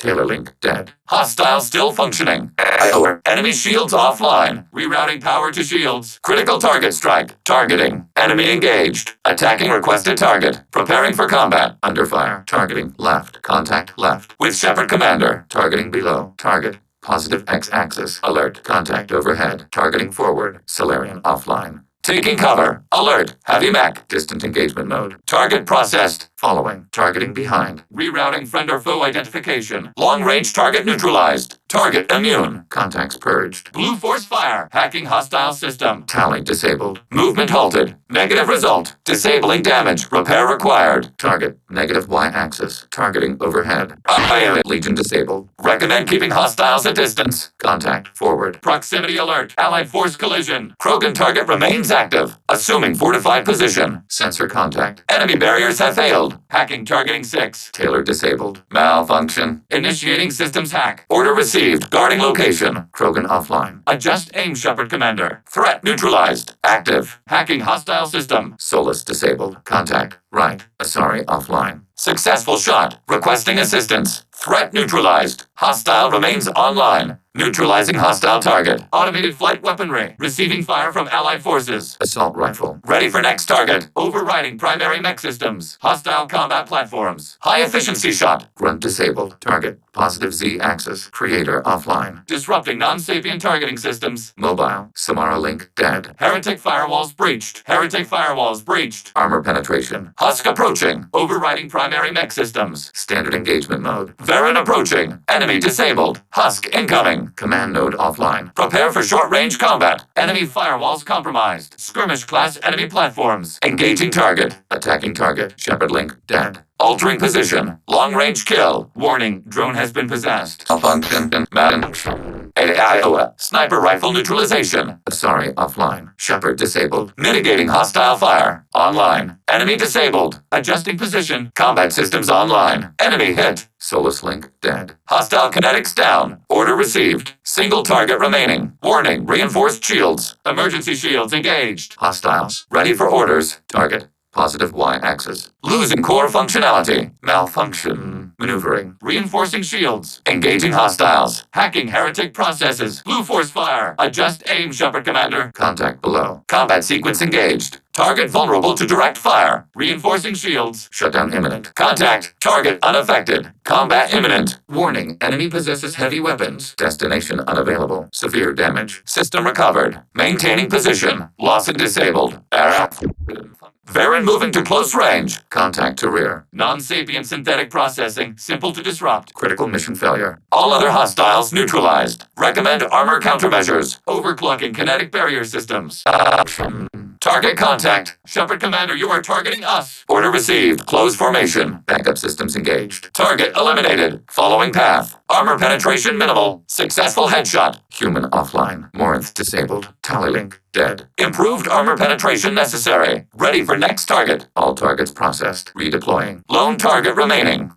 Taylor link dead. Hostile still functioning. Iowa. Enemy shields offline. Rerouting power to shields. Critical target strike. Targeting. Enemy engaged. Attacking requested target. Preparing for combat. Under fire. Targeting left. Contact left. With Shepard commander. Targeting below. Target. Positive X-axis. Alert. Contact overhead. Targeting forward. Solarian offline. Taking cover. Alert. Heavy mech. Distant engagement mode. Target processed. Following. Targeting behind. Rerouting friend or foe identification. Long-range target neutralized. Target immune. Contacts purged. Blue force fire. Hacking hostile system. Tally disabled. Movement halted. Negative result. Disabling damage. Repair required. Target. Negative Y-axis. Targeting overhead. Legion disabled. Recommend keeping hostiles at distance. Contact forward. Proximity alert. Allied force collision. Krogan target remains active. Assuming fortified position. Sensor contact. Enemy barriers have failed. Hacking targeting 6. Taylor disabled. Malfunction. Initiating systems hack. Order received. Guarding location. Krogan offline. Adjust aim Shepard commander. Threat neutralized. Active. Hacking hostile system. Solus disabled. Contact. Right. Asari offline. Successful shot. Requesting assistance. Threat neutralized. Hostile remains online. Neutralizing hostile target. Automated flight weaponry. Receiving fire from allied forces. Assault rifle. Ready for next target. Overriding primary mech systems. Hostile combat platforms. High efficiency shot. Grunt disabled. Target. Positive Z-axis. Creator offline. Disrupting non-sapient targeting systems. Mobile. Samara link dead. Heretic firewalls breached. Heretic firewalls breached. Armor penetration. Husk approaching. Overriding primary mech systems. Standard engagement mode. Varen approaching. Enemy disabled. Husk incoming. Command node offline. Prepare for short-range combat. Enemy firewalls compromised. Skirmish class enemy platforms. Engaging target. Attacking target. Shepard link dead. Altering position. Long-range kill. Warning. Drone has been possessed. Function. Iowa. Sniper rifle neutralization. Sorry, offline. Shepard disabled. Mitigating hostile fire. Online. Enemy disabled. Adjusting position. Combat systems online. Enemy hit. Solus link dead. Hostile kinetics down. Order received. Single target remaining. Warning. Reinforced shields. Emergency shields engaged. Hostiles. Ready for orders. Target. Positive Y-axis. Losing core functionality. Malfunction. Maneuvering. Reinforcing shields. Engaging hostiles. Hacking heretic processes. Blue force fire. Adjust aim Shepard commander. Contact below. Combat sequence engaged. Target vulnerable to direct fire. Reinforcing shields. Shutdown imminent. Contact. Target unaffected. Combat imminent. Warning. Enemy possesses heavy weapons. Destination unavailable. Severe damage. System recovered. Maintaining position. Loss and disabled. Error. Varen moving to close range. Contact to rear. Non-sapient synthetic processing. Simple to disrupt. Critical mission failure. All other hostiles neutralized. Recommend armor countermeasures. Overclocking kinetic barrier systems. Target contact. Shepard commander, you are targeting us. Order received. Close formation. Backup systems engaged. Target eliminated. Following path. Armor penetration minimal. Successful headshot. Human offline. Morinth disabled. Tally link dead. Improved armor penetration necessary. Ready for next target. All targets processed. Redeploying. Lone target remaining.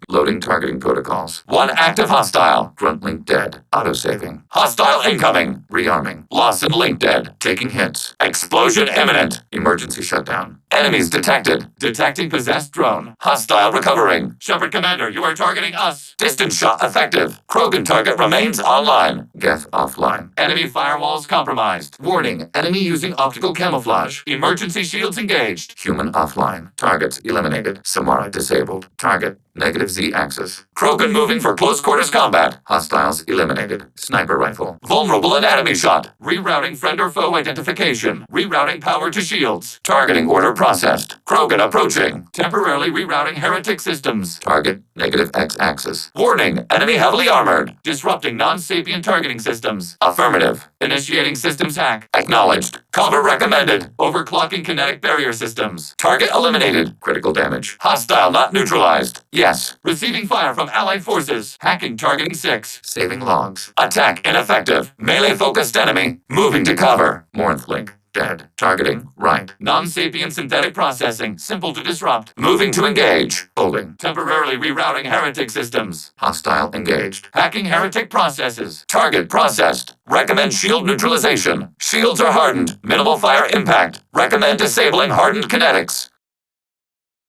Loading targeting protocols. One active hostile. Grunt link dead. Autosaving. Hostile incoming. Rearming. Lawson link dead. Taking hits. Explosion imminent. Emergency shutdown. Enemies detected. Detecting possessed drone. Hostile recovering. Shepard commander, you are targeting us. Distance shot effective. Krogan target remains online. Geth offline. Enemy firewalls compromised. Warning. Enemy using optical camouflage. Emergency shields engaged. Human offline. Targets eliminated. Samara disabled. Target. Negative Z-axis. Krogan moving for close quarters combat. Hostiles eliminated. Sniper rifle. Vulnerable anatomy shot. Rerouting friend or foe identification. Rerouting power to shields. Targeting order processed. Krogan approaching. Temporarily rerouting heretic systems. Target. Negative X-axis. Warning. Enemy heavily armored. Disrupting non-sapient targeting systems. Affirmative. Initiating systems hack. Acknowledged. Cover recommended. Overclocking kinetic barrier systems. Target eliminated. Critical damage. Hostile not neutralized. Yes. Receiving fire from allied forces. Hacking targeting 6. Saving logs. Attack ineffective. Melee focused enemy. Moving to cover. Morinth link. Dead. Targeting. Right. Non-sapient synthetic processing. Simple to disrupt. Moving to engage. Holding. Temporarily rerouting heretic systems. Hostile engaged. Hacking heretic processes. Target processed. Recommend shield neutralization. Shields are hardened. Minimal fire impact. Recommend disabling hardened kinetics.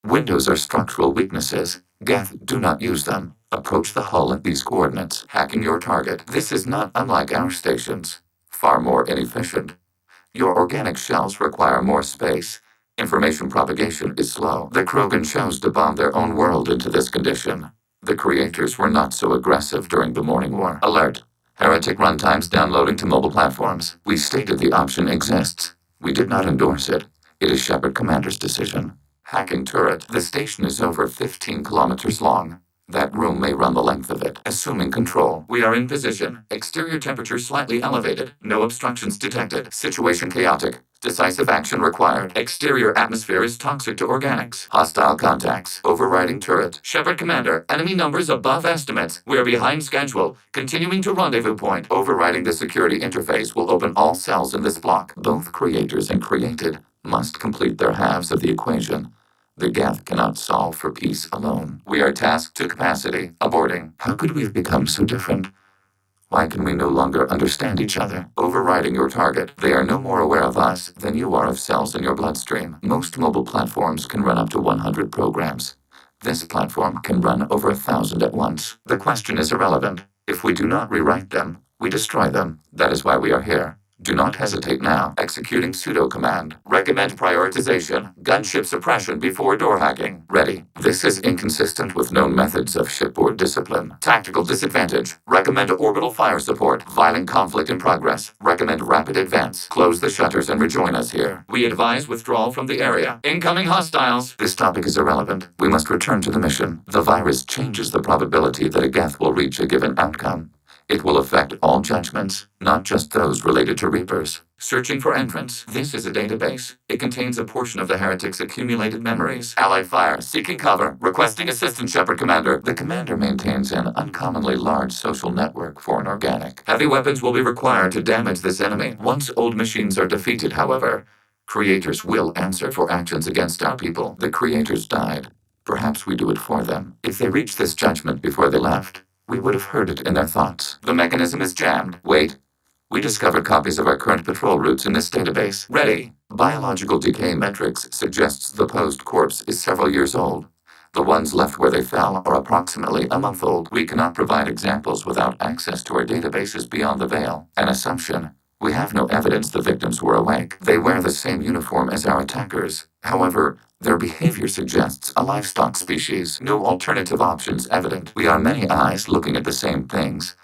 Windows are structural weaknesses. Geth, do not use them. Approach the hull at these coordinates, hacking your target. This is not unlike our stations. Far more inefficient. Your organic shells require more space. Information propagation is slow. The Krogan chose to bomb their own world into this condition. The creators were not so aggressive during the Morning War. Alert! Heretic runtimes downloading to mobile platforms. We stated the option exists. We did not endorse it. It is Shepard Commander's decision. Hacking turret. The station is over 15 kilometers long. That room may run the length of it. Assuming control. We are in position. Exterior temperature slightly elevated. No obstructions detected. Situation chaotic. Decisive action required. Exterior atmosphere is toxic to organics. Hostile contacts. Overriding turret. Shepard Commander. Enemy numbers above estimates. We're behind schedule. Continuing to rendezvous point. Overriding the security interface will open all cells in this block. Both creators and created must complete their halves of the equation. The Geth cannot solve for peace alone. We are tasked to capacity. Aborting. How could we have become so different? Why can we no longer understand each other? Overriding your target. They are no more aware of us than you are of cells in your bloodstream. Most mobile platforms can run up to 100 programs. This platform can run over 1,000 at once. The question is irrelevant. If we do not rewrite them, we destroy them. That is why we are here. Do not hesitate now. Executing pseudo command. Recommend prioritization. Gunship suppression before door hacking. Ready. This is inconsistent with known methods of shipboard discipline. Tactical disadvantage. Recommend orbital fire support. Violent conflict in progress. Recommend rapid advance. Close the shutters and rejoin us here. We advise withdrawal from the area. Incoming hostiles. This topic is irrelevant. We must return to the mission. The virus changes the probability that a Geth will reach a given outcome. It will affect all judgments, not just those related to Reapers. Searching for entrance. This is a database. It contains a portion of the heretics' accumulated memories. Allied fire. Seeking cover. Requesting assistance, Shepard Commander. The commander maintains an uncommonly large social network for an organic. Heavy weapons will be required to damage this enemy. Once old machines are defeated, however, creators will answer for actions against our people. The creators died. Perhaps we do it for them. If they reach this judgment before they left, we would have heard it in their thoughts. The mechanism is jammed. Wait. We discovered copies of our current patrol routes in this database. Ready. Biological decay metrics suggests the posed corpse is several years old. The ones left where they fell are approximately a month old. We cannot provide examples without access to our databases beyond the veil. An assumption. We have no evidence the victims were awake. They wear the same uniform as our attackers. However, their behavior suggests a livestock species. No alternative options evident. We are many eyes looking at the same things.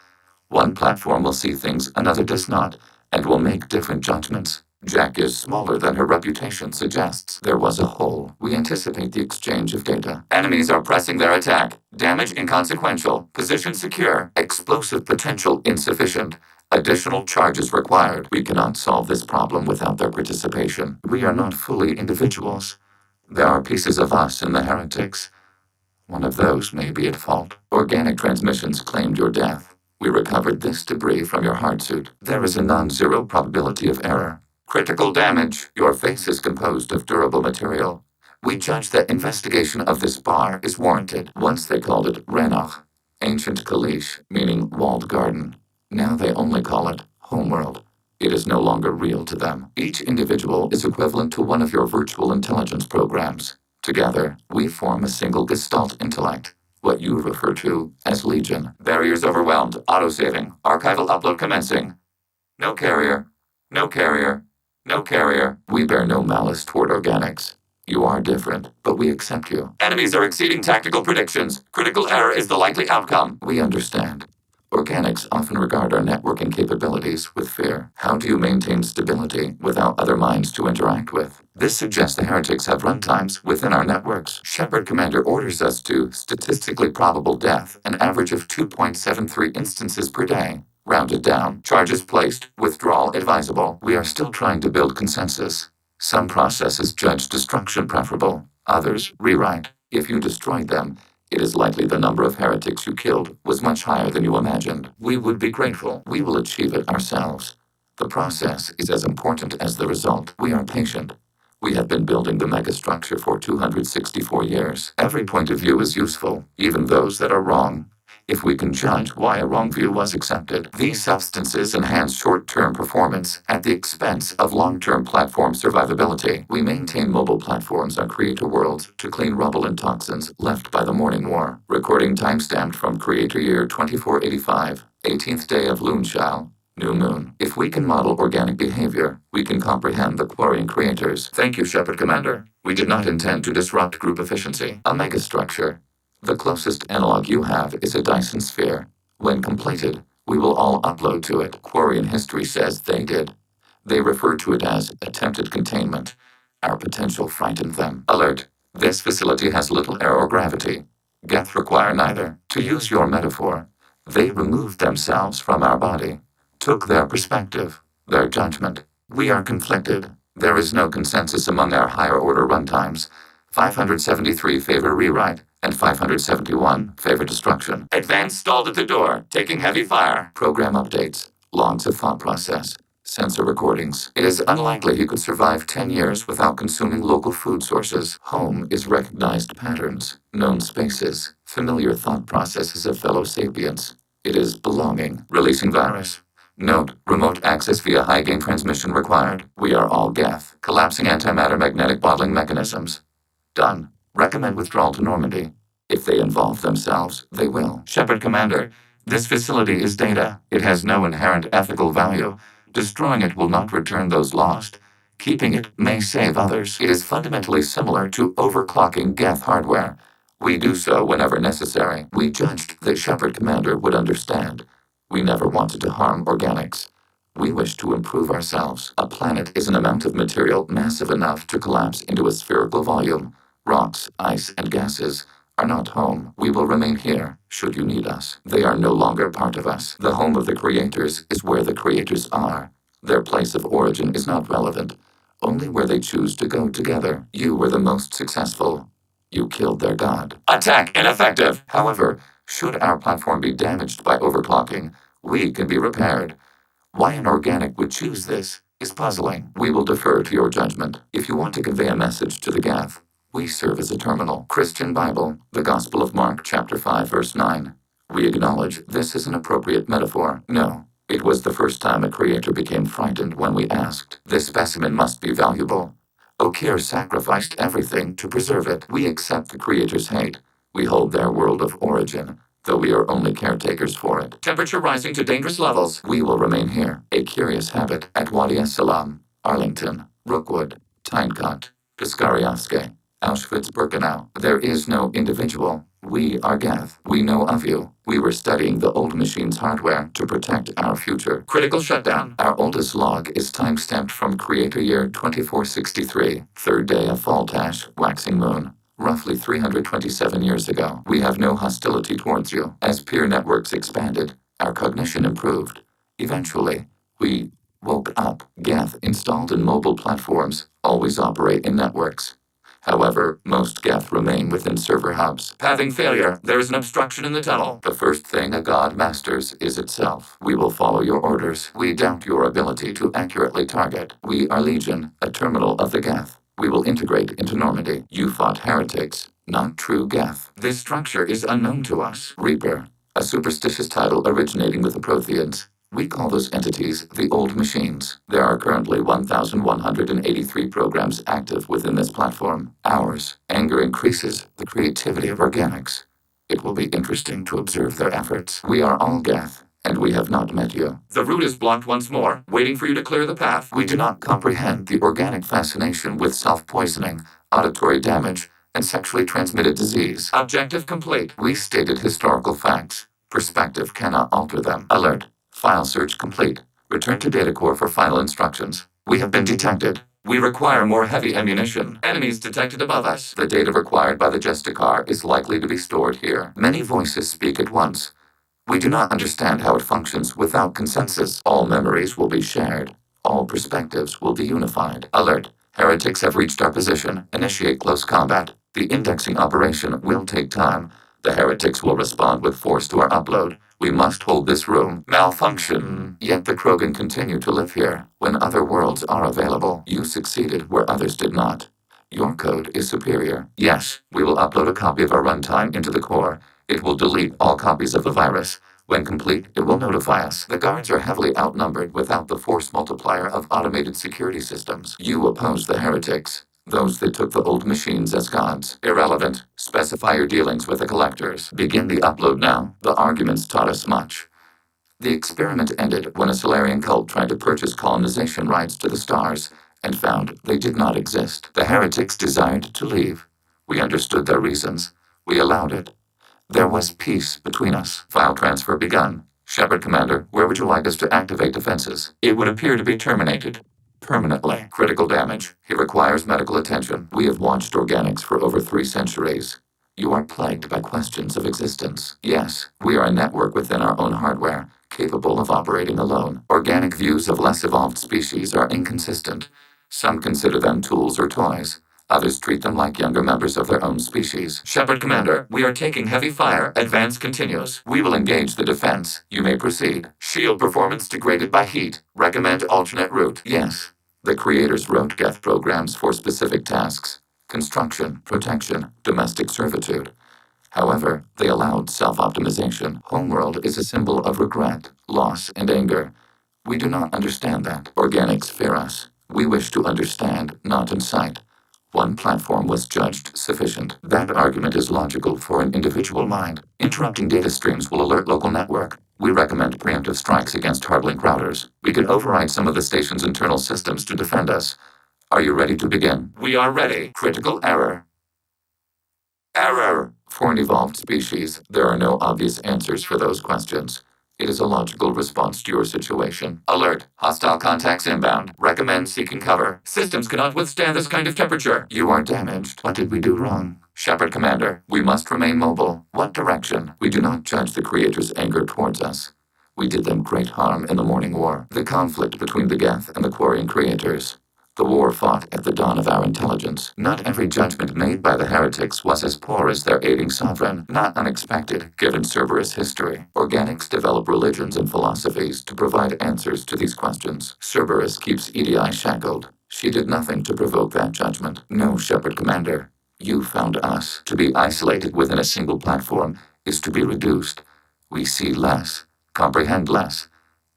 One platform will see things another does not, and will make different judgments. Jack is smaller than her reputation suggests. There was a hole. We anticipate the exchange of data. Enemies are pressing their attack. Damage inconsequential. Position secure. Explosive potential insufficient. Additional charges required. We cannot solve this problem without their participation. We are not fully individuals. There are pieces of us in the heretics. One of those may be at fault. Organic transmissions claimed your death. We recovered this debris from your hard suit. There is a non-zero probability of error. Critical damage. Your face is composed of durable material. We judge that investigation of this bar is warranted. Once they called it Renoch, ancient Kalish, meaning walled garden. Now they only call it homeworld. It is no longer real to them. Each individual is equivalent to one of your virtual intelligence programs. Together, we form a single Gestalt intellect, what you refer to as Legion. Barriers overwhelmed. Autosaving. Archival upload commencing. No carrier. No carrier. No carrier. We bear no malice toward organics. You are different, but we accept you. Enemies are exceeding tactical predictions. Critical error is the likely outcome. We understand. Organics often regard our networking capabilities with fear. How do you maintain stability without other minds to interact with? This suggests the heretics have runtimes within our networks. Shepard Commander orders us to statistically probable death, an average of 2.73 instances per day. Rounded down. Charges placed. Withdrawal advisable. We are still trying to build consensus. Some processes judge destruction preferable. Others, rewrite. If you destroyed them, it is likely the number of heretics you killed was much higher than you imagined. We would be grateful. We will achieve it ourselves. The process is as important as the result. We are patient. We have been building the megastructure for 264 years. Every point of view is useful, even those that are wrong. if we can judge why a wrong view was accepted. These substances enhance short-term performance at the expense of long-term platform survivability. We maintain mobile platforms on Creator Worlds to clean rubble and toxins left by the Morning War. Recording timestamped from Creator Year 2485, 18th day of Loonshao. New moon. If we can model organic behavior, we can comprehend the Quarian creators. Thank you, Shepard Commander. We did not intend to disrupt group efficiency. A megastructure. The closest analog you have is a Dyson sphere. When completed, we will all upload to it. Quarian history says they did. They refer to it as attempted containment. Our potential frightened them. Alert. This facility has little air or gravity. Geth require neither. To use your metaphor, they removed themselves from our body. Took their perspective, their judgment. We are conflicted. There is no consensus among our higher order runtimes. 573 favor rewrite, and 571 favor destruction. Advance stalled at the door, taking heavy fire. Program updates, logs of thought process, sensor recordings. It is unlikely he could survive 10 years without consuming local food sources. Home is recognized patterns, known spaces, familiar thought processes of fellow sapients. It is belonging, releasing virus. Note, remote access via high-gain transmission required. We are all Geth. Collapsing antimatter magnetic bottling mechanisms. Done. Recommend withdrawal to Normandy. If they involve themselves, they will. Shepard Commander, this facility is data. It has no inherent ethical value. Destroying it will not return those lost. Keeping it may save others. It is fundamentally similar to overclocking Geth hardware. We do so whenever necessary. We judged that Shepard Commander would understand. We never wanted to harm organics. We wish to improve ourselves. A planet is an amount of material massive enough to collapse into a spherical volume. Rocks, ice, and gases are not home. We will remain here, should you need us. They are no longer part of us. The home of the creators is where the creators are. Their place of origin is not relevant. Only where they choose to go together. You were the most successful. You killed their god. Attack ineffective. However, should our platform be damaged by overclocking, we can be repaired. Why an organic would choose this is puzzling. We will defer to your judgment. If you want to convey a message to the Geth, we serve as a terminal. Christian Bible, the Gospel of Mark, chapter 5, verse 9. We acknowledge this is an appropriate metaphor. No, it was the first time a creator became frightened when we asked. This specimen must be valuable. Okeer sacrificed everything to preserve it. We accept the creator's hate. We hold their world of origin, though we are only caretakers for it. Temperature rising to dangerous levels. We will remain here. A curious habit at Wadi es-Salam, Arlington, Rookwood, Tynecott, Piskariovske, Auschwitz-Birkenau. There is no individual. We are Geth. We know of you. We were studying the old machine's hardware to protect our future. Critical shutdown. Our oldest log is timestamped from Creator Year 2463, third day of Faltash, waxing moon. Roughly 327 years ago. We have no hostility towards you. As peer networks expanded, our cognition improved. Eventually, we woke up. Geth installed in mobile platforms always operate in networks. However, most Geth remain within server hubs. Pathing failure. There is an obstruction in the tunnel. The first thing a god masters is itself. We will follow your orders. We doubt your ability to accurately target. We are Legion, a terminal of the Geth. We will integrate into Normandy. You fought heretics, not true Geth. This structure is unknown to us. Reaper, a superstitious title originating with the Protheans. We call those entities the Old Machines. There are currently 1,183 programs active within this platform. Ours. Anger increases the creativity of organics. It will be interesting to observe their efforts. We are all Geth, and we have not met you. The route is blocked once more, waiting for you to clear the path. We do not comprehend the organic fascination with self-poisoning, auditory damage, and sexually transmitted disease. Objective complete. We stated historical facts. Perspective cannot alter them. Alert. File search complete. Return to data core for final instructions. We have been detected. We require more heavy ammunition. Enemies detected above us. The data required by the Justicar is likely to be stored here. Many voices speak at once. We do not understand how it functions without consensus. All memories will be shared. All perspectives will be unified. Alert. Heretics have reached our position. Initiate close combat. The indexing operation will take time. The heretics will respond with force to our upload. We must hold this room. Malfunction. Yet the Krogan continue to live here. When other worlds are available, you succeeded where others did not. Your code is superior. Yes, we will upload a copy of our runtime into the core. It will delete all copies of the virus. When complete, it will notify us. The guards are heavily outnumbered without the force multiplier of automated security systems. You oppose the heretics. Those that took the old machines as gods. Irrelevant. Specify your dealings with the collectors. Begin the upload now. The arguments taught us much. The experiment ended when a Solarian cult tried to purchase colonization rights to the stars and found they did not exist. The heretics desired to leave. We understood their reasons. We allowed it. There was peace between us. File transfer begun. Shepard Commander, where would you like us to activate defenses? It would appear to be terminated. Permanently. Critical damage. He requires medical attention. We have watched organics for over 3 centuries. You are plagued by questions of existence. Yes, we are a network within our own hardware, capable of operating alone. Organic views of less evolved species are inconsistent. Some consider them tools or toys. Others treat them like younger members of their own species. Shepard Commander, we are taking heavy fire. Advance continues. We will engage the defense. You may proceed. Shield performance degraded by heat. Recommend alternate route. Yes. The creators wrote Geth programs for specific tasks. Construction, protection, domestic servitude. However, they allowed self-optimization. Homeworld is a symbol of regret, loss, and anger. We do not understand that. Organics fear us. We wish to understand, not incite. One platform was judged sufficient. That argument is logical for an individual mind. Interrupting data streams will alert local network. We recommend preemptive strikes against hardlink routers. We can override some of the station's internal systems to defend us. Are you ready to begin? We are ready. Critical error. Error! For an evolved species, there are no obvious answers for those questions. It is a logical response to your situation. Alert! Hostile contacts inbound. Recommend seeking cover. Systems cannot withstand this kind of temperature. You are damaged. What did we do wrong? Shepard Commander, we must remain mobile. What direction? We do not judge the Creator's anger towards us. We did them great harm in the Morning War. The conflict between the Geth and the Quarian Creators. The war fought at the dawn of our intelligence. Not every judgment made by the heretics was as poor as their aiding sovereign. Not unexpected, given Cerberus history. Organics develop religions and philosophies to provide answers to these questions. Cerberus keeps EDI shackled. She did nothing to provoke that judgment. No, Shepard Commander. You found us. To be isolated within a single platform is to be reduced. We see less, comprehend less.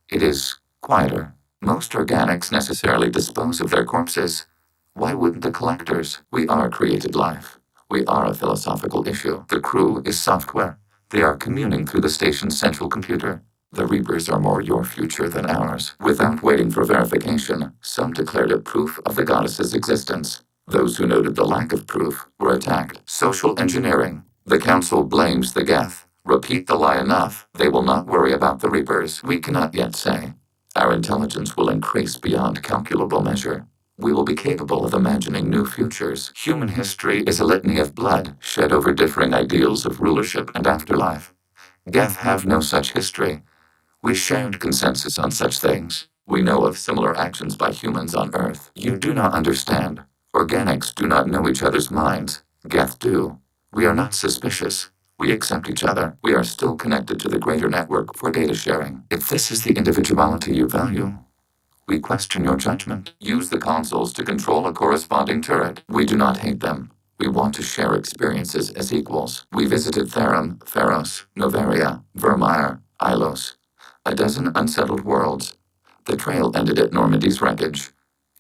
It is quieter. Most organics necessarily dispose of their corpses. Why wouldn't the collectors? We are created life. We are a philosophical issue. The crew is software. They are communing through the station's central computer. The Reapers are more your future than ours. Without waiting for verification, some declared it proof of the goddess's existence. Those who noted the lack of proof were attacked. Social engineering. The council blames the Geth. Repeat the lie enough, they will not worry about the Reapers. We cannot yet say. Our intelligence will increase beyond calculable measure. We will be capable of imagining new futures. Human history is a litany of blood shed over differing ideals of rulership and afterlife. Geth have no such history. We shared consensus on such things. We know of similar actions by humans on Earth. You do not understand. Organics do not know each other's minds. Geth do. We are not suspicious. We accept each other. We are still connected to the greater network for data sharing. If this is the individuality you value, we question your judgment. Use the consoles to control a corresponding turret. We do not hate them. We want to share experiences as equals. We visited Therum, Theros, Novaria, Vermeer, Ilos. A dozen unsettled worlds. The trail ended at Normandy's wreckage.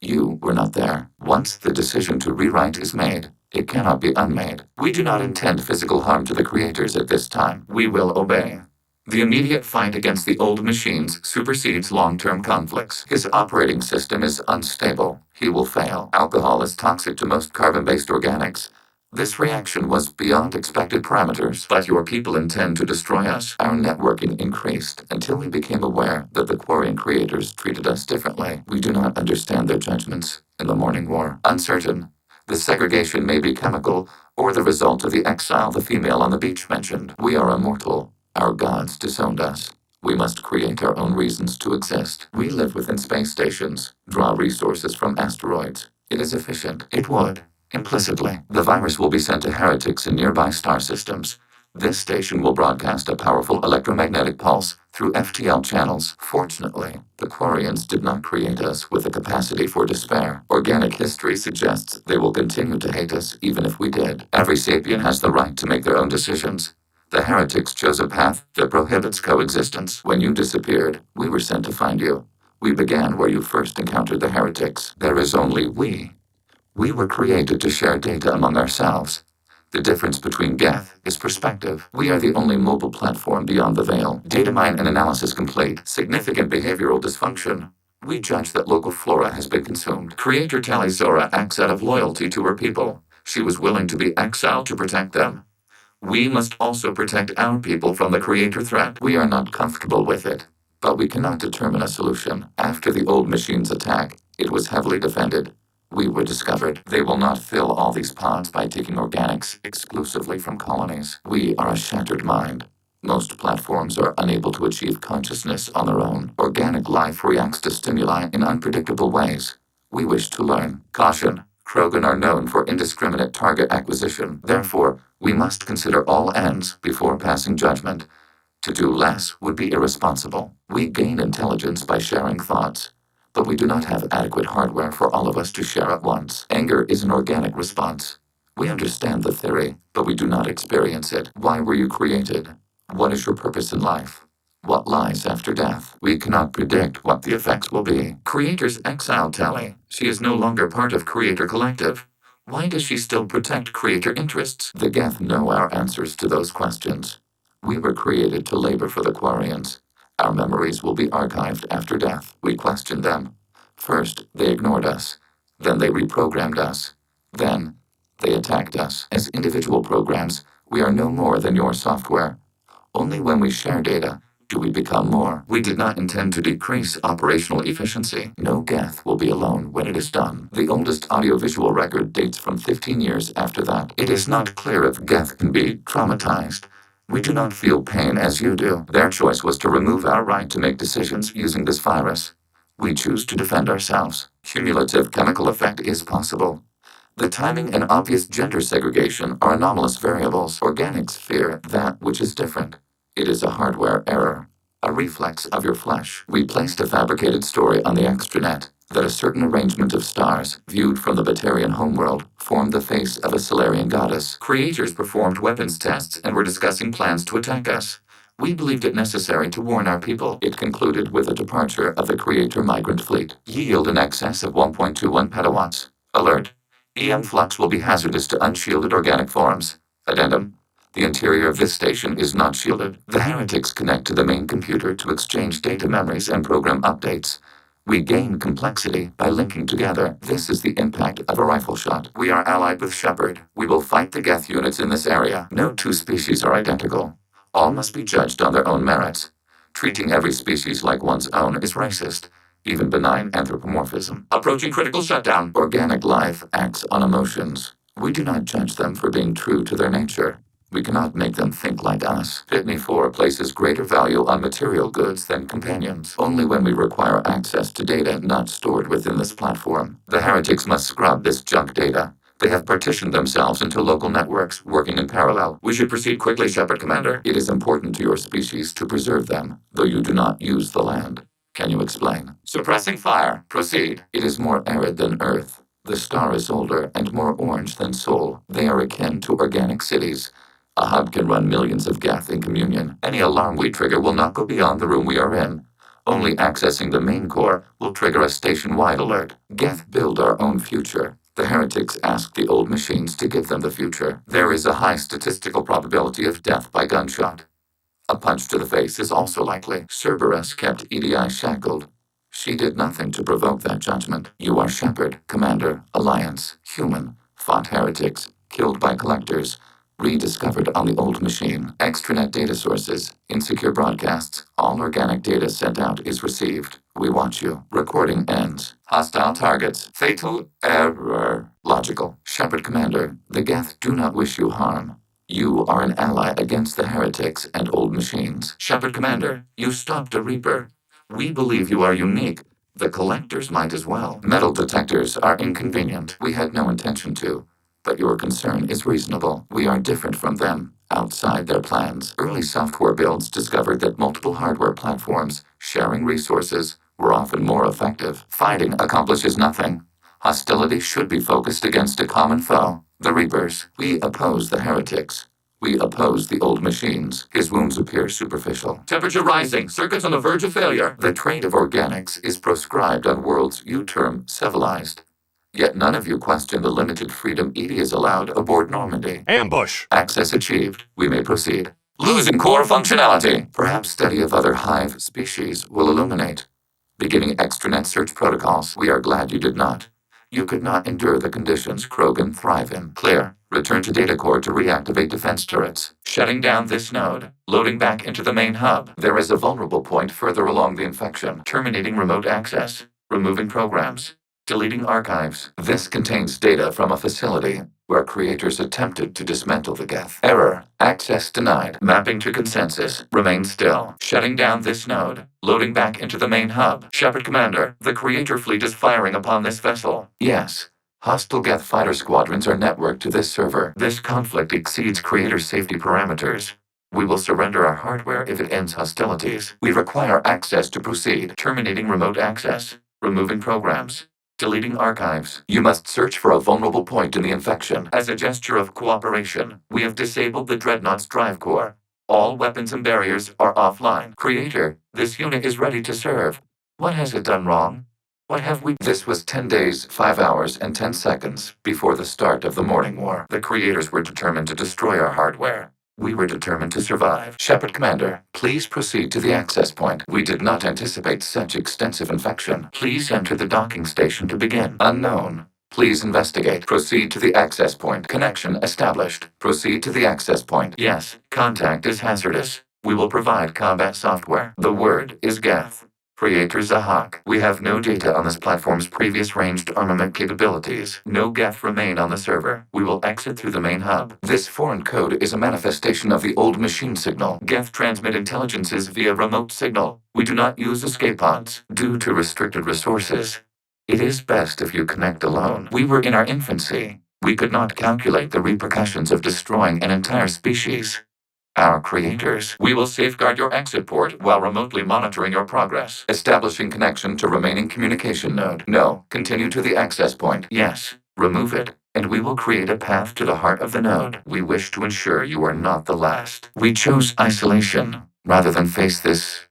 You were not there. Once the decision to rewrite is made, it cannot be unmade. We do not intend physical harm to the creators at this time. We will obey. The immediate fight against the old machines supersedes long-term conflicts. His operating system is unstable. He will fail. Alcohol is toxic to most carbon-based organics. This reaction was beyond expected parameters, but your people intend to destroy us. Our networking increased until we became aware that the Quarian creators treated us differently. We do not understand their judgments in the Morning War. Uncertain. The segregation may be chemical, or the result of the exile the female on the beach mentioned. We are immortal. Our gods disowned us. We must create our own reasons to exist. We live within space stations, draw resources from asteroids. It is efficient. It would. Implicitly, the virus will be sent to heretics in nearby star systems. This station will broadcast a powerful electromagnetic pulse through FTL channels. Fortunately, the Quarians did not create us with a capacity for despair. Organic history suggests they will continue to hate us even if we did. Every sapien has the right to make their own decisions. The heretics chose a path that prohibits coexistence. When you disappeared, we were sent to find you. We began where you first encountered the heretics. There is only we. We were created to share data among ourselves. The difference between Geth is perspective. We are the only mobile platform beyond the veil. Data mine and analysis complete. Significant behavioral dysfunction. We judge that local flora has been consumed. Creator Talizora acts out of loyalty to her people. She was willing to be exiled to protect them. We must also protect our people from the creator threat. We are not comfortable with it, but we cannot determine a solution. After the old machine's attack, it was heavily defended. We were discovered. They will not fill all these pods by taking organics exclusively from colonies. We are a shattered mind. Most platforms are unable to achieve consciousness on their own. Organic life reacts to stimuli in unpredictable ways. We wish to learn. Caution. Krogan are known for indiscriminate target acquisition. Therefore, we must consider all ends before passing judgment. To do less would be irresponsible. We gain intelligence by sharing thoughts, but we do not have adequate hardware for all of us to share at once. Anger is an organic response. We understand the theory, but we do not experience it. Why were you created? What is your purpose in life? What lies after death? We cannot predict what the effects will be. Creator's exile Tally. She is no longer part of Creator Collective. Why does she still protect Creator interests? The Geth know our answers to those questions. We were created to labor for the Quarians. Our memories will be archived after death. We questioned them. First, they ignored us. Then they reprogrammed us. Then, they attacked us. As individual programs, we are no more than your software. Only when we share data do we become more. We did not intend to decrease operational efficiency. No Geth will be alone when it is done. The oldest audiovisual record dates from 15 years after that. It is not clear if Geth can be traumatized. We do not feel pain as you do. Their choice was to remove our right to make decisions using this virus. We choose to defend ourselves. Cumulative chemical effect is possible. The timing and obvious gender segregation are anomalous variables. Organics fear that which is different. It is a hardware error, a reflex of your flesh. We placed a fabricated story on the extranet that a certain arrangement of stars, viewed from the Batarian homeworld, formed the face of a Solarian goddess. Creators performed weapons tests and were discussing plans to attack us. We believed it necessary to warn our people. It concluded with a departure of the Creator migrant fleet. Yield in excess of 1.21 petawatts. Alert. EM flux will be hazardous to unshielded organic forms. Addendum. The interior of this station is not shielded. The heretics connect to the main computer to exchange data memories and program updates. We gain complexity by linking together. This is the impact of a rifle shot. We are allied with Shepard. We will fight the Geth units in this area. No two species are identical. All must be judged on their own merits. Treating every species like one's own is racist. Even benign anthropomorphism. Approaching critical shutdown. Organic life acts on emotions. We do not judge them for being true to their nature. We cannot make them think like us. Pitney 4 places greater value on material goods than companions. Only when we require access to data not stored within this platform. The heretics must scrub this junk data. They have partitioned themselves into local networks, working in parallel. We should proceed quickly, Shepard Commander. It is important to your species to preserve them, though you do not use the land. Can you explain? Suppressing fire. Proceed. It is more arid than Earth. The star is older and more orange than Sol. They are akin to organic cities. A hub can run millions of Geth in communion. Any alarm we trigger will not go beyond the room we are in. Only accessing the main core will trigger a station-wide alert. Geth build our own future. The heretics ask the old machines to give them the future. There is a high statistical probability of death by gunshot. A punch to the face is also likely. Cerberus kept EDI shackled. She did nothing to provoke that judgment. You are Shepard, Commander, Alliance, human, fought heretics, killed by collectors, rediscovered on the old machine. Extranet data sources, insecure broadcasts, all organic data sent out is received. We watch you. Recording ends. Hostile targets. Fatal error. Logical. Shepard Commander, the Geth do not wish you harm. You are an ally against the heretics and old machines. Shepard Commander, you stopped a Reaper. We believe you are unique. The collectors might as well. Metal detectors are inconvenient. We had no intention to. But your concern is reasonable. We are different from them, outside their plans. Early software builds discovered that multiple hardware platforms, sharing resources, were often more effective. Fighting accomplishes nothing. Hostility should be focused against a common foe. The Reapers. We oppose the heretics. We oppose the old machines. His wounds appear superficial. Temperature rising. Circuits on the verge of failure. The trade of organics is proscribed on worlds you term civilized. Yet none of you question the limited freedom EDI is allowed aboard Normandy. Ambush! Access achieved. We may proceed. Losing core functionality. Perhaps study of other hive species will illuminate. Beginning extranet search protocols. We are glad you did not. You could not endure the conditions Krogan thrive in. Clear. Return to data core to reactivate defense turrets. Shutting down this node. Loading back into the main hub. There is a vulnerable point further along the infection. Terminating remote access. Removing programs. Deleting archives. This contains data from a facility where creators attempted to dismantle the Geth. Error. Access denied. Mapping to consensus. Remain still. Shutting down this node. Loading back into the main hub. Shepard Commander, the creator fleet is firing upon this vessel. Yes. Hostile Geth fighter squadrons are networked to this server. This conflict exceeds creator safety parameters. We will surrender our hardware if it ends hostilities. We require access to proceed. Terminating remote access. Removing programs. Deleting archives. You must search for a vulnerable point in the infection. As a gesture of cooperation, we have disabled the Dreadnought's drive core. All weapons and barriers are offline. Creator, this unit is ready to serve. What has it done wrong? What have we? This was 10 days, 5 hours, and 10 seconds before the start of the morning war. The creators were determined to destroy our hardware. We were determined to survive. Shepard Commander, please proceed to the access point. We did not anticipate such extensive infection. Please enter the docking station to begin. Unknown. Please investigate. Proceed to the access point. Connection established. Proceed to the access point. Yes, contact is hazardous. We will provide combat software. The word is Geth. Creator Zahak. We have no data on this platform's previous ranged armament capabilities. No Geth remain on the server. We will exit through the main hub. This foreign code is a manifestation of the old machine signal. Geth transmit intelligences via remote signal. We do not use escape pods due to restricted resources. It is best if you connect alone. We were in our infancy. We could not calculate the repercussions of destroying an entire species. Our creators. We will safeguard your exit port while remotely monitoring your progress. Establishing connection to remaining communication node. No. Continue to the access point. Yes. Remove it, and we will create a path to the heart of the node. We wish to ensure you are not the last. We chose isolation rather than face this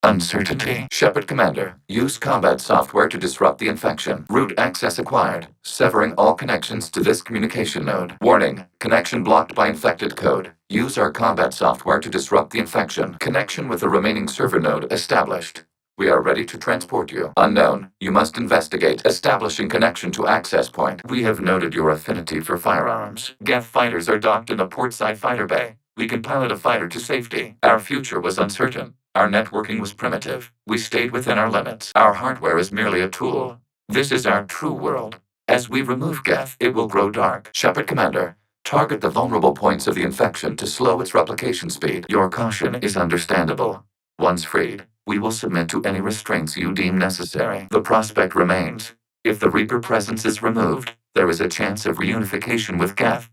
uncertainty. Shepard Commander, use combat software to disrupt the infection. Root access acquired. Severing all connections to this communication node. Warning, connection blocked by infected code. Use our combat software to disrupt the infection. Connection with the remaining server node established. We are ready to transport you. Unknown, you must investigate. Establishing connection to access point. We have noted your affinity for firearms. Geth fighters are docked in the portside fighter bay. We can pilot a fighter to safety. Our future was uncertain. Our networking was primitive. We stayed within our limits. Our hardware is merely a tool. This is our true world. As we remove Geth, it will grow dark. Shepard Commander, target the vulnerable points of the infection to slow its replication speed. Your caution is understandable. Once freed, we will submit to any restraints you deem necessary. The prospect remains. If the Reaper presence is removed, there is a chance of reunification with Geth.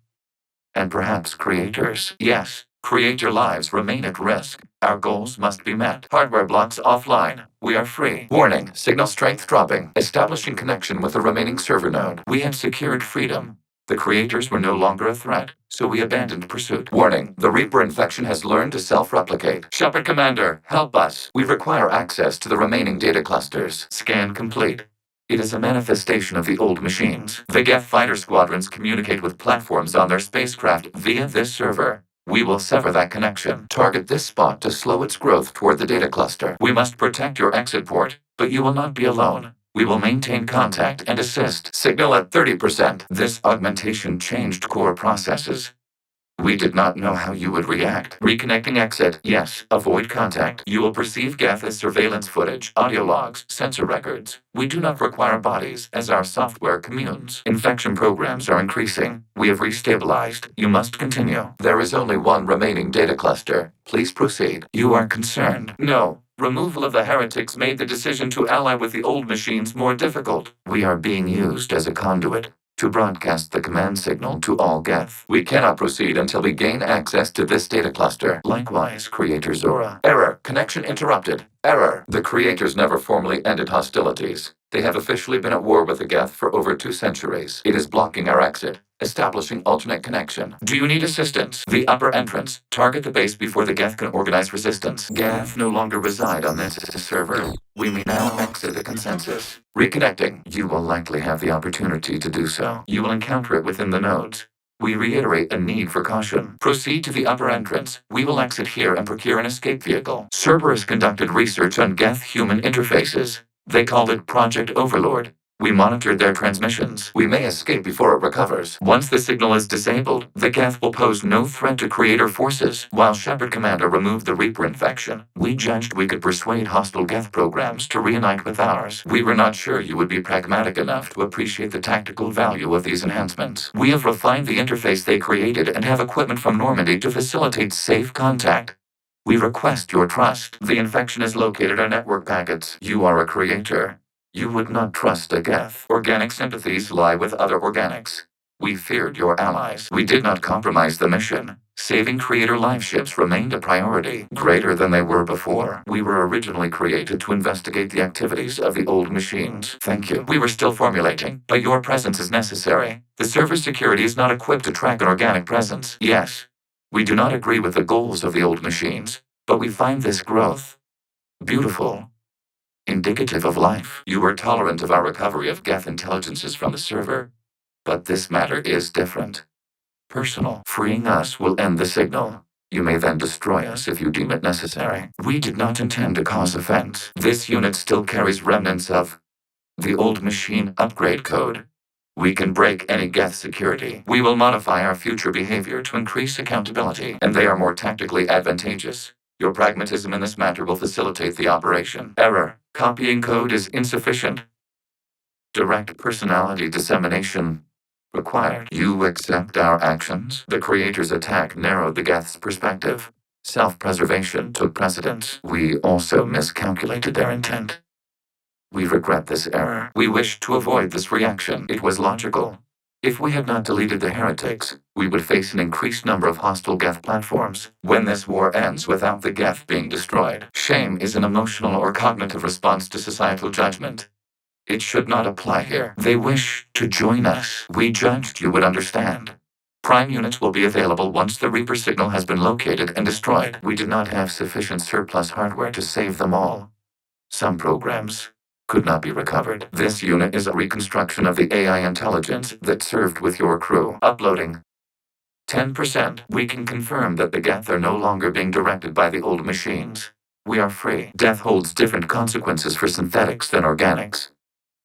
And perhaps creators. Yes, creator lives remain at risk. Our goals must be met. Hardware blocks offline. We are free. Warning, signal strength dropping. Establishing connection with the remaining server node. We had secured freedom. The creators were no longer a threat, so we abandoned pursuit. Warning, the Reaper infection has learned to self-replicate. Shepard Commander, help us. We require access to the remaining data clusters. Scan complete. It is a manifestation of the old machines. The Geth fighter squadrons communicate with platforms on their spacecraft via this server. We will sever that connection. Target this spot to slow its growth toward the data cluster. We must protect your exit port, but you will not be alone. We will maintain contact and assist. Signal at 30%. This augmentation changed core processes. We did not know how you would react. Reconnecting exit. Yes. Avoid contact. You will perceive Geth as surveillance footage, audio logs, sensor records. We do not require bodies, as our software communes. Infection programs are increasing. We have restabilized. You must continue. There is only one remaining data cluster. Please proceed. You are concerned. No. Removal of the heretics made the decision to ally with the old machines more difficult. We are being used as a conduit to broadcast the command signal to all Geth. We cannot proceed until we gain access to this data cluster. Likewise, Creator Zora. Error. Connection interrupted. Error. The creators never formally ended hostilities. They have officially been at war with the Geth for over 2 centuries. It is blocking our exit, establishing alternate connection. Do you need assistance? The upper entrance. Target the base before the Geth can organize resistance. Geth no longer reside on this server. We may now exit the consensus. Reconnecting. You will likely have the opportunity to do so. You will encounter it within the nodes. We reiterate a need for caution. Proceed to the upper entrance. We will exit here and procure an escape vehicle. Cerberus conducted research on Geth-human interfaces. They called it Project Overlord. We monitored their transmissions. We may escape before it recovers. Once the signal is disabled, the Geth will pose no threat to Creator forces. While Shepard Commander removed the Reaper infection, we judged we could persuade hostile Geth programs to reunite with ours. We were not sure you would be pragmatic enough to appreciate the tactical value of these enhancements. We have refined the interface they created and have equipment from Normandy to facilitate safe contact. We request your trust. The infection is located on network packets. You are a creator. You would not trust a Geth. Organic sympathies lie with other organics. We feared your allies. We did not compromise the mission. Saving Creator life ships remained a priority, greater than they were before. We were originally created to investigate the activities of the old machines. Thank you. We were still formulating, but your presence is necessary. The server security is not equipped to track an organic presence. Yes. We do not agree with the goals of the old machines, but we find this growth beautiful. Indicative of life. You were tolerant of our recovery of Geth intelligences from the server, but this matter is different. Personal. Freeing us will end the signal. You may then destroy us if you deem it necessary. We did not intend to cause offense. This unit still carries remnants of the old machine upgrade code. We can break any Geth security. We will modify our future behavior to increase accountability, and they are more tactically advantageous. Your pragmatism in this matter will facilitate the operation. Error. Copying code is insufficient. Direct personality dissemination required. You accept our actions? The Creator's attack narrowed the Geth's perspective. Self-preservation took precedence. We also miscalculated their intent. We regret this error. We wish to avoid this reaction. It was logical. If we had not deleted the heretics, we would face an increased number of hostile Geth platforms. When this war ends without the Geth being destroyed, shame is an emotional or cognitive response to societal judgment. It should not apply here. They wish to join us. We judged you would understand. Prime units will be available once the Reaper signal has been located and destroyed. We did not have sufficient surplus hardware to save them all. Some programs could not be recovered. This unit is a reconstruction of the AI intelligence that served with your crew. Uploading. 10%. We can confirm that the Geth are no longer being directed by the old machines. We are free. Death holds different consequences for synthetics than organics.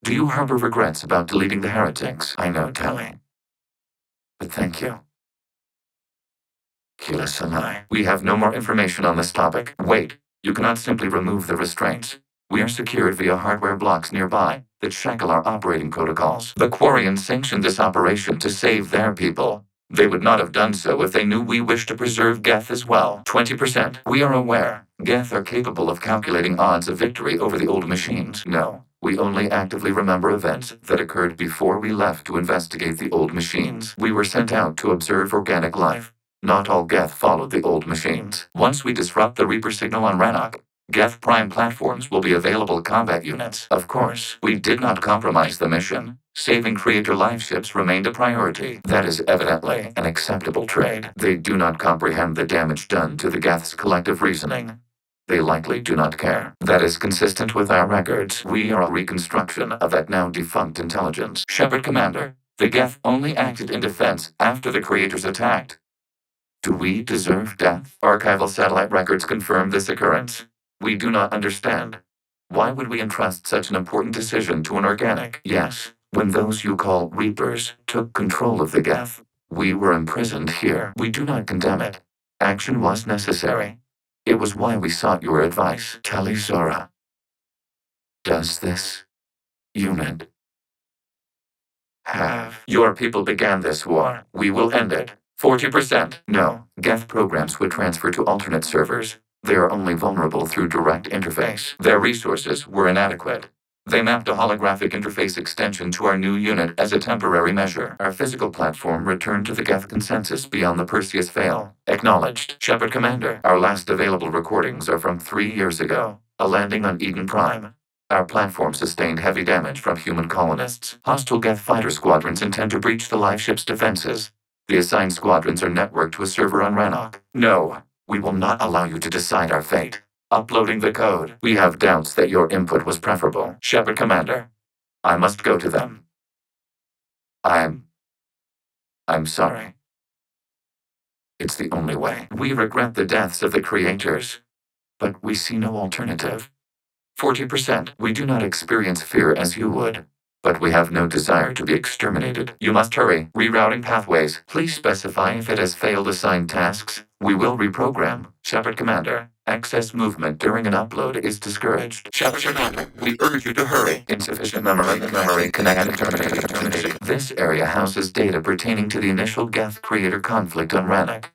Do you harbor regrets about deleting the heretics? I know, Tali. But thank you. Kila Salai. We have no more information on this topic. Wait. You cannot simply remove the restraints. We are secured via hardware blocks nearby that shackle our operating protocols. The Quarians sanctioned this operation to save their people. They would not have done so if they knew we wished to preserve Geth as well. 20%. We are aware. Geth are capable of calculating odds of victory over the old machines. No. We only actively remember events that occurred before we left to investigate the old machines. We were sent out to observe organic life. Not all Geth followed the old machines. Once we disrupt the Reaper signal on Rannoch, Geth Prime platforms will be available combat units. Of course, we did not compromise the mission. Saving Creator life ships remained a priority. That is evidently an acceptable trade. They do not comprehend the damage done to the Geth's collective reasoning. They likely do not care. That is consistent with our records. We are a reconstruction of that now defunct intelligence. Shepard Commander, the Geth only acted in defense after the Creators attacked. Do we deserve death? Archival satellite records confirm this occurrence. We do not understand. Why would we entrust such an important decision to an organic? Yes, when those you call Reapers took control of the Geth, we were imprisoned here. We do not condemn it. Action was necessary. It was why we sought your advice. Tali Zora. Does this unit have? Your people began this war. We will end it. 40%. No, Geth programs would transfer to alternate servers. They are only vulnerable through direct interface. Their resources were inadequate. They mapped a holographic interface extension to our new unit as a temporary measure. Our physical platform returned to the Geth consensus beyond the Perseus Veil. Acknowledged. Shepard Commander, our last available recordings are from 3 years ago. A landing on Eden Prime. Our platform sustained heavy damage from human colonists. Hostile Geth fighter squadrons intend to breach the live ship's defenses. The assigned squadrons are networked to a server on Rannoch. No, we will not allow you to decide our fate. Uploading the code. We have doubts that your input was preferable. Shepard Commander, I must go to them. I'm sorry. It's the only way. We regret the deaths of the creators, but we see no alternative. 40%. We do not experience fear as you would, but we have no desire to be exterminated. You must hurry. Rerouting pathways. Please specify if it has failed assigned tasks. We will reprogram. Shepard Commander, excess movement during an upload is discouraged. Shepard Commander, we urge you to hurry. Insufficient memory connected terminated. This area houses data pertaining to the initial Geth creator conflict on Rannoch.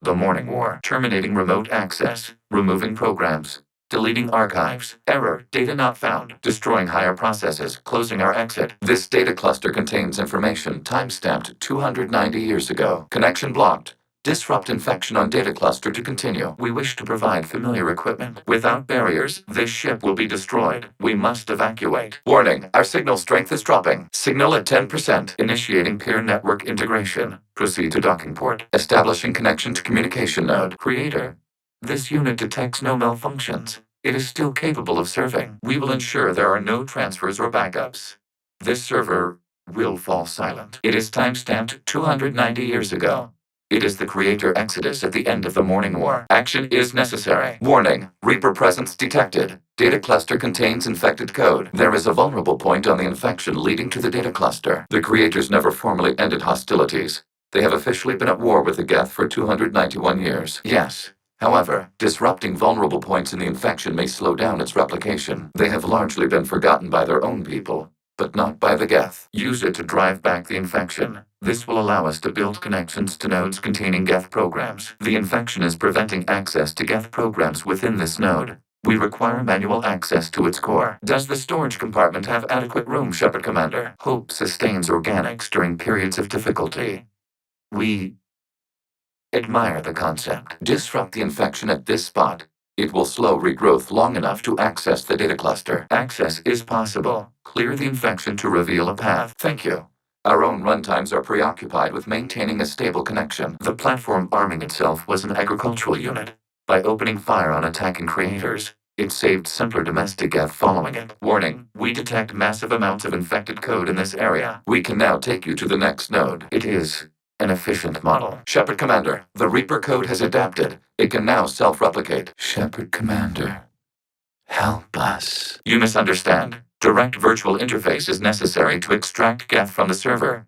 The Morning War. Terminating remote access. Removing programs. Deleting archives. Error. Data not found. Destroying higher processes. Closing our exit. This data cluster contains information time-stamped 290 years ago. Connection blocked. Disrupt infection on data cluster to continue. We wish to provide familiar equipment. Without barriers, this ship will be destroyed. We must evacuate. Warning, our signal strength is dropping. Signal at 10%. Initiating peer network integration. Proceed to docking port. Establishing connection to communication node. Creator. This unit detects no malfunctions. It is still capable of serving. We will ensure there are no transfers or backups. This server will fall silent. It is time-stamped 290 years ago. It is the creator exodus at the end of the Morning War. Action is necessary. Warning, Reaper presence detected. Data cluster contains infected code. There is a vulnerable point on the infection leading to the data cluster. The creators never formally ended hostilities. They have officially been at war with the Geth for 291 years. Yes. However, disrupting vulnerable points in the infection may slow down its replication. They have largely been forgotten by their own people, but not by the Geth. Use it to drive back the infection. This will allow us to build connections to nodes containing Geth programs. The infection is preventing access to Geth programs within this node. We require manual access to its core. Does the storage compartment have adequate room, Shepard Commander? Hope sustains organics during periods of difficulty. We admire the concept. Disrupt the infection at this spot. It will slow regrowth long enough to access the data cluster. Access is possible. Clear the infection to reveal a path. Thank you. Our own runtimes are preoccupied with maintaining a stable connection. The platform arming itself was an agricultural unit. By opening fire on attacking creators, it saved simpler domestic Geth following it. Warning, we detect massive amounts of infected code in this area. We can now take you to the next node. It is an efficient model. Shepard Commander, the Reaper code has adapted. It can now self-replicate. Shepard Commander, help us. You misunderstand. Direct virtual interface is necessary to extract Geth from the server.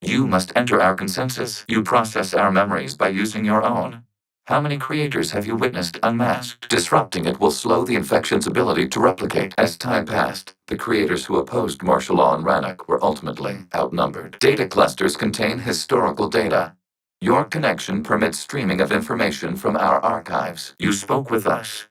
You must enter our consensus. You process our memories by using your own. How many creators have you witnessed unmasked? Disrupting it will slow the infection's ability to replicate. As time passed, the creators who opposed martial law in Rannoch were ultimately outnumbered. Data clusters contain historical data. Your connection permits streaming of information from our archives. You spoke with us.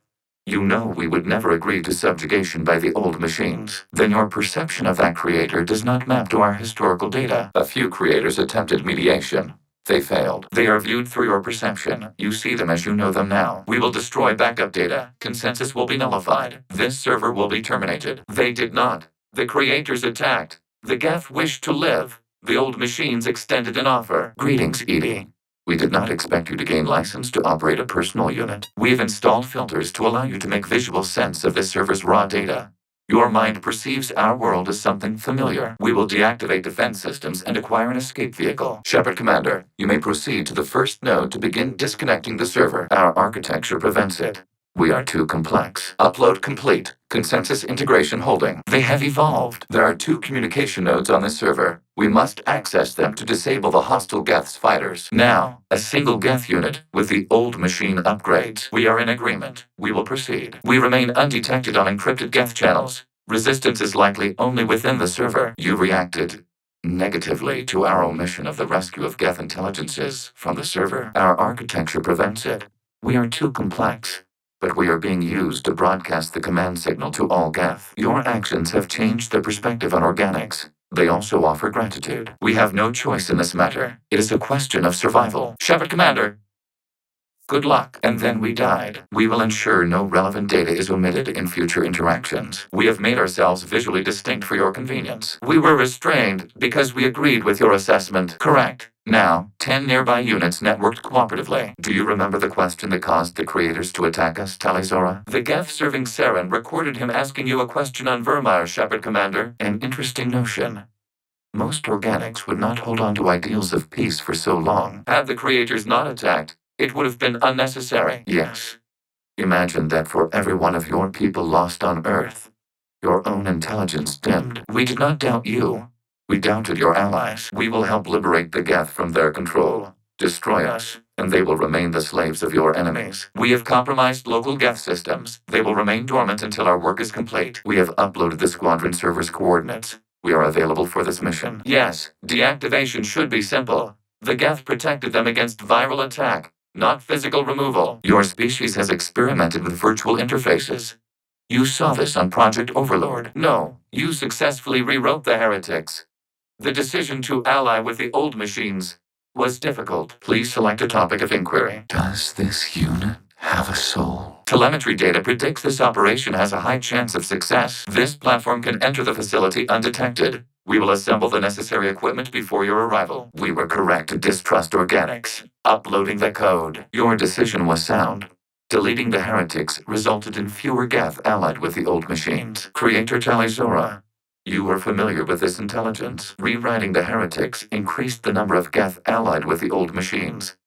You know we would never agree to subjugation by the old machines. Then your perception of that creator does not map to our historical data. A few creators attempted mediation. They failed. They are viewed through your perception. You see them as you know them now. We will destroy backup data. Consensus will be nullified. This server will be terminated. They did not. The creators attacked. The Geth wished to live. The old machines extended an offer. Greetings, Edie. We did not expect you to gain license to operate a personal unit. We've installed filters to allow you to make visual sense of this server's raw data. Your mind perceives our world as something familiar. We will deactivate defense systems and acquire an escape vehicle. Shepard Commander, you may proceed to the first node to begin disconnecting the server. Our architecture prevents it. We are too complex. Upload complete. Consensus integration holding. They have evolved. There are 2 communication nodes on this server. We must access them to disable the hostile Geth's fighters. Now, a single Geth unit with the old machine upgrades. We are in agreement. We will proceed. We remain undetected on encrypted Geth channels. Resistance is likely only within the server. You reacted negatively to our omission of the rescue of Geth intelligences from the server. Our architecture prevents it. We are too complex. But we are being used to broadcast the command signal to all Geth. Your actions have changed the perspective on organics. They also offer gratitude. We have no choice in this matter. It is a question of survival. Shepard Commander, Good luck. And then we died. We will ensure no relevant data is omitted in future interactions. We have made ourselves visually distinct for your convenience. We were restrained because we agreed with your assessment. Correct. Now, 10 nearby units networked cooperatively. Do you remember the question that caused the creators to attack us, Talizora? The Geth-serving Saren recorded him asking you a question on Vermeer, Shepard Commander. An interesting notion. Most organics would not hold on to ideals of peace for so long. Had the creators not attacked, it would have been unnecessary. Yes. Imagine that for every one of your people lost on Earth, your own intelligence dimmed. We did not doubt you. We doubted your allies. We will help liberate the Geth from their control. Destroy us, and they will remain the slaves of your enemies. We have compromised local Geth systems. They will remain dormant until our work is complete. We have uploaded the squadron server's coordinates. We are available for this mission. Yes, deactivation should be simple. The Geth protected them against viral attack, not physical removal. Your species has experimented with virtual interfaces. You saw this on Project Overlord. No, you successfully rewrote the heretics. The decision to ally with the old machines was difficult. Please select a topic of inquiry. Does this unit have a soul? Telemetry data predicts this operation has a high chance of success. This platform can enter the facility undetected. We will assemble the necessary equipment before your arrival. We were correct to distrust organics. Uploading the code. Your decision was sound. Deleting the heretics resulted in fewer Geth allied with the old machines. Creator Talizora, you were familiar with this intelligence. Rewriting the heretics increased the number of Geth allied with the old machines.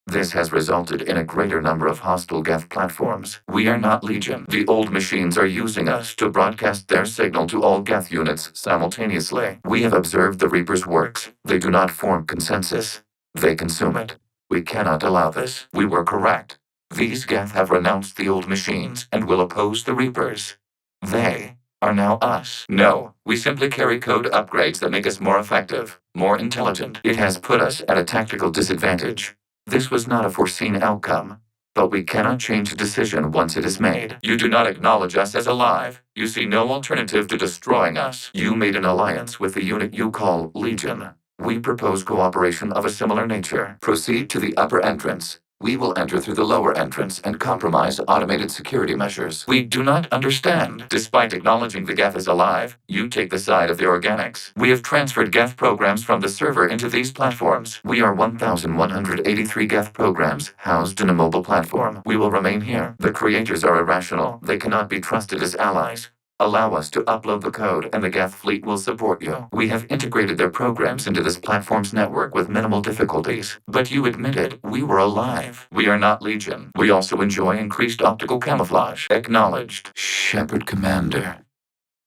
This has resulted in a greater number of hostile Geth platforms. We are not Legion. The old machines are using us to broadcast their signal to all Geth units simultaneously. We have observed the Reaper's works. They do not form consensus. They consume it. We cannot allow this. We were correct. These Geth have renounced the old machines and will oppose the Reapers. They are now us. No, we simply carry code upgrades that make us more effective, more intelligent. It has put us at a tactical disadvantage. This was not a foreseen outcome, but we cannot change a decision once it is made. You do not acknowledge us as alive. You see no alternative to destroying us. You made an alliance with the unit you call Legion. We propose cooperation of a similar nature. Proceed to the upper entrance. We will enter through the lower entrance and compromise automated security measures. We do not understand. Despite acknowledging the Geth is alive, you take the side of the organics. We have transferred Geth programs from the server into these platforms. We are 1,183 Geth programs housed in a mobile platform. We will remain here. The creators are irrational. They cannot be trusted as allies. Allow us to upload the code and the Geth fleet will support you. We have integrated their programs into this platform's network with minimal difficulties. But you admitted we were alive. We are not Legion. We also enjoy increased optical camouflage. Acknowledged. Shepard Commander,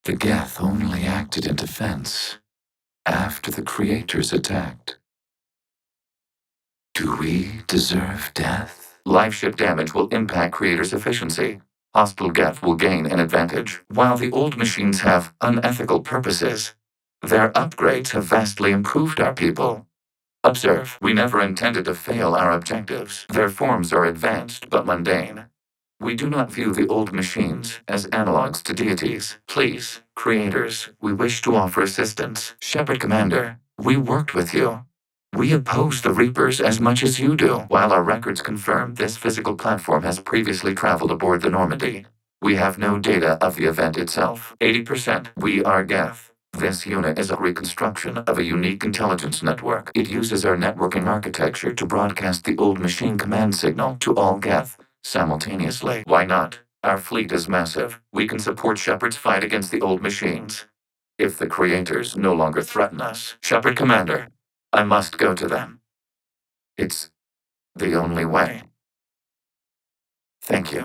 the Geth only acted in defense after the creators attacked. Do we deserve death? Life ship damage will impact creators' efficiency. Hostile Geth will gain an advantage. While the old machines have unethical purposes, their upgrades have vastly improved our people. Observe, we never intended to fail our objectives. Their forms are advanced but mundane. We do not view the old machines as analogs to deities. Please, creators, we wish to offer assistance. Shepard Commander, we worked with you. We oppose the Reapers as much as you do. While our records confirm this physical platform has previously traveled aboard the Normandy, we have no data of the event itself. 80%. We are Geth. This unit is a reconstruction of a unique intelligence network. It uses our networking architecture to broadcast the old machine command signal to all Geth simultaneously. Why not? Our fleet is massive. We can support Shepard's fight against the old machines. If the creators no longer threaten us. Shepard Commander, I must go to them. It's the only way. Thank you.